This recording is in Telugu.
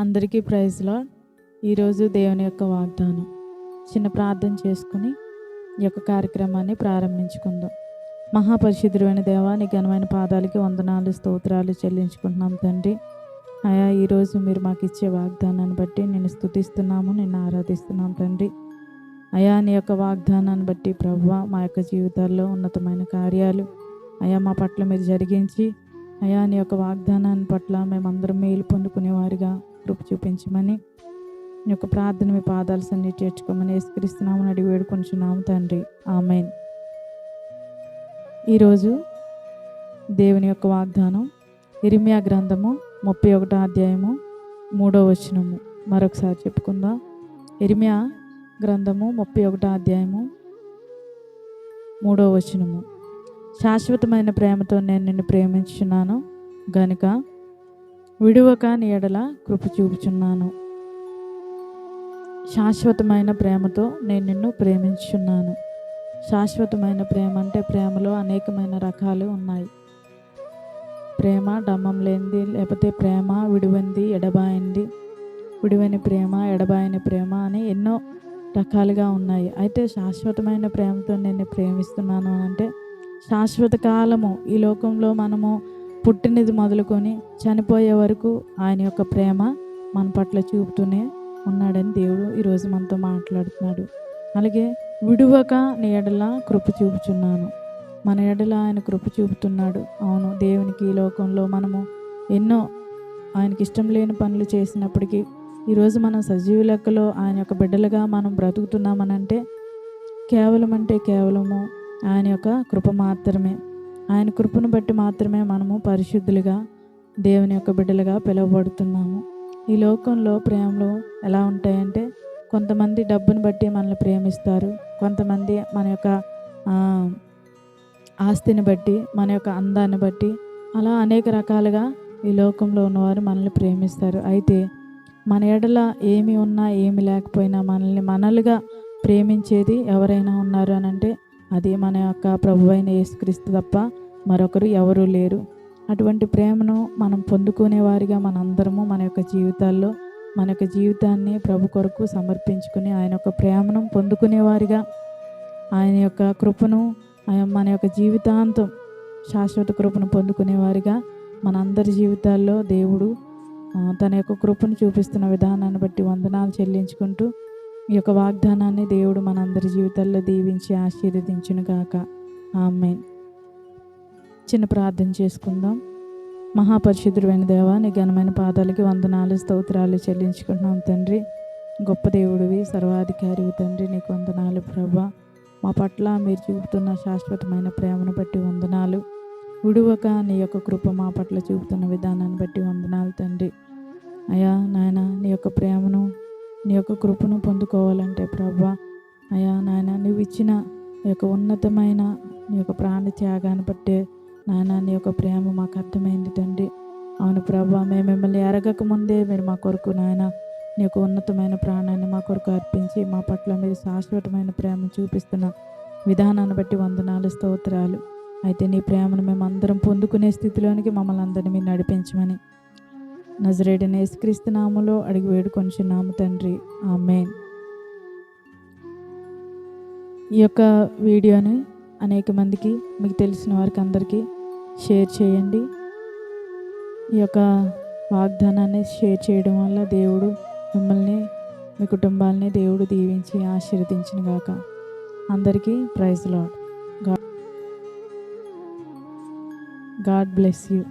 అందరికీ ప్రైజ్ లార్డ్. ఈరోజు దేవుని యొక్క వాగ్దానం చిన్న ప్రార్థన చేసుకుని ఈ యొక్క కార్యక్రమాన్ని ప్రారంభించుకుందాం. మహాపరిశుద్ధుడైన దేవా, నీ ఘనమైన పాదాలకి వందనాలు స్తోత్రాలు చెల్లించుకుంటున్నాం తండ్రి. అయా, ఈరోజు మీరు మాకు ఇచ్చే వాగ్దానాన్ని బట్టి నేను స్తుతిస్తున్నాము, నిన్ను ఆరాధిస్తున్నాం తండ్రి. అయా, నీ యొక్క వాగ్దానాన్ని బట్టి ప్రభువా, మా యొక్క జీవితాల్లో ఉన్నతమైన కార్యాలు అయా మా పట్ల మీరు జరిగించి, అయా నీ యొక్క వాగ్దానాన్ని పట్ల మేమందరం మేలు పొందుకునేవారిగా కృప చూపించమని నీ యొక్క ప్రార్థన మీ పాదాలు సన్ని చేర్చుకోమని యేసుక్రీస్తునామమున అడిగి వేడుకొంచున్నాము తండ్రి, ఆమేన్. ఈరోజు దేవుని యొక్క వాగ్దానం ఇర్మియా గ్రంథము 31వ అధ్యాయము 3వ వచనము. మరొకసారి చెప్పుకుందాం. ఇర్మియా గ్రంథము 31వ అధ్యాయము 3వ వచనము. శాశ్వతమైన ప్రేమతో నేను నిన్ను ప్రేమించుచున్నాను గనుక విడువక నీ ఎడల కృప చూపుచున్నాను. శాశ్వతమైన ప్రేమతో నేను నిన్ను ప్రేమించుచున్నాను. శాశ్వతమైన ప్రేమ అంటే ప్రేమలో అనేకమైన రకాలు ఉన్నాయి. ప్రేమ డమ్మం లేనిది, లేకపోతే ప్రేమ విడువైంది, ఎడబాయింది, విడువైన ప్రేమ, ఎడబాయిన ప్రేమ అని ఎన్నో రకాలుగా ఉన్నాయి. అయితే శాశ్వతమైన ప్రేమతో నేను ప్రేమిస్తున్నాను అంటే శాశ్వత కాలము ఈ లోకంలో మనము పుట్టినది మొదలుకొని చనిపోయే వరకు ఆయన యొక్క ప్రేమ మన పట్ల చూపుతూనే ఉన్నాడని దేవుడు ఈరోజు మనతో మాట్లాడుతున్నాడు. అలాగే విడువక నీ ఎడల కృప చూపుచున్నాను. మన ఎడల ఆయన కృప చూపుతున్నాడు. అవును, దేవునికి ఈ లోకంలో మనము ఎన్నో ఆయనకి ఇష్టం లేని పనులు చేసినప్పటికీ ఈరోజు మనం సజీవ లెక్కలో ఆయన యొక్క బిడ్డలుగా మనం బ్రతుకుతున్నామనంటే కేవలము ఆయన యొక్క కృప మాత్రమే. ఆయన కృపను బట్టి మాత్రమే మనము పరిశుద్ధులుగా దేవుని యొక్క బిడ్డలుగా పిలువబడుతున్నాము. ఈ లోకంలో ప్రేమలు ఎలా ఉంటాయంటే కొంతమంది డబ్బును బట్టి మనల్ని ప్రేమిస్తారు, కొంతమంది మన యొక్క ఆస్తిని బట్టి, మన యొక్క అందాన్ని బట్టి, అలా అనేక రకాలుగా ఈ లోకంలో ఉన్నవారు మనల్ని ప్రేమిస్తారు. అయితే మన ఎడల ఏమి ఉన్నా ఏమి లేకపోయినా మనలుగా ప్రేమించేది ఎవరైనా ఉన్నారు అని అంటే అది మన యొక్క ప్రభువైన యేసుక్రీస్తు తప్ప మరొకరు ఎవరూ లేరు. అటువంటి ప్రేమను మనం పొందుకునే వారిగా మనందరము మన యొక్క జీవితాల్లో మన యొక్క జీవితాన్ని ప్రభు కొరకు సమర్పించుకుని ఆయన యొక్క ప్రేమను పొందుకునేవారిగా, ఆయన యొక్క కృపను మన యొక్క జీవితాంతం శాశ్వత కృపను పొందుకునేవారిగా మనందరి జీవితాల్లో దేవుడు తన యొక్క కృపను చూపిస్తున్న విధానాన్ని బట్టి వందనాలు చెల్లించుకుంటూ ఈ యొక్క వాగ్దానాన్ని దేవుడు మనందరి జీవితాల్లో దీవించి ఆశీర్వదించును గాక, ఆమేన్. చిన్న ప్రార్థన చేసుకుందాం. మహాపరిశుద్ధుడైన దేవా, నీ ఘనమైన పాదాలకి వందనాలు స్తోత్రాలు చెల్లించుకుంటున్నాం తండ్రి. గొప్ప దేవుడివి, సర్వాధికారివి తండ్రి, నీకు వందనాలు ప్రభా. మా పట్ల మీరు చూపుతున్న శాశ్వతమైన ప్రేమను బట్టి వందనాలు. విడువక నీ యొక్క కృప మా పట్ల చూపుతున్న విధానాన్ని బట్టి వందనాలు తండ్రి. అయా నాయన, నీ యొక్క ప్రేమను, నీ యొక్క కృపను పొందుకోవాలంటే ప్రభా, అయా నాయన, నువ్వు ఇచ్చిన నీ యొక్క ఉన్నతమైన నీ యొక్క ప్రాణ త్యాగాన్ని బట్టే నాయన నీ యొక్క ప్రేమ మాకు అర్థమైంది తండ్రి. అవును ప్రభా, మేము మిమ్మల్ని ఎరగక ముందే మీరు మా కొరకు నాయన నీ యొక్క ఉన్నతమైన ప్రాణాన్ని మా కొరకు అర్పించి మా పట్ల మీరు శాశ్వతమైన ప్రేమ చూపిస్తున్న విధానాన్ని బట్టి వందనాలు స్తోత్రాలు. అయితే నీ ప్రేమను మేము అందరం పొందుకునే స్థితిలోనికి మమ్మల్ని అందరినీ మీరు నడిపించమని నజరేయుడైన యేసుక్రీస్తు నామములో అడిగి వేడుకొంచున్నాము తండ్రి, ఆమేన్. ఈ యొక్క వీడియోని అనేక మందికి, మీకు తెలిసిన వారికి అందరికీ షేర్ చేయండి. ఈ యొక్క వాగ్దానాన్ని షేర్ చేయడం వల్ల దేవుడు మిమ్మల్ని, మీ కుటుంబాలని దేవుడు దీవించి ఆశీర్వదించును గాక. అందరికీ praise Lord. God bless you.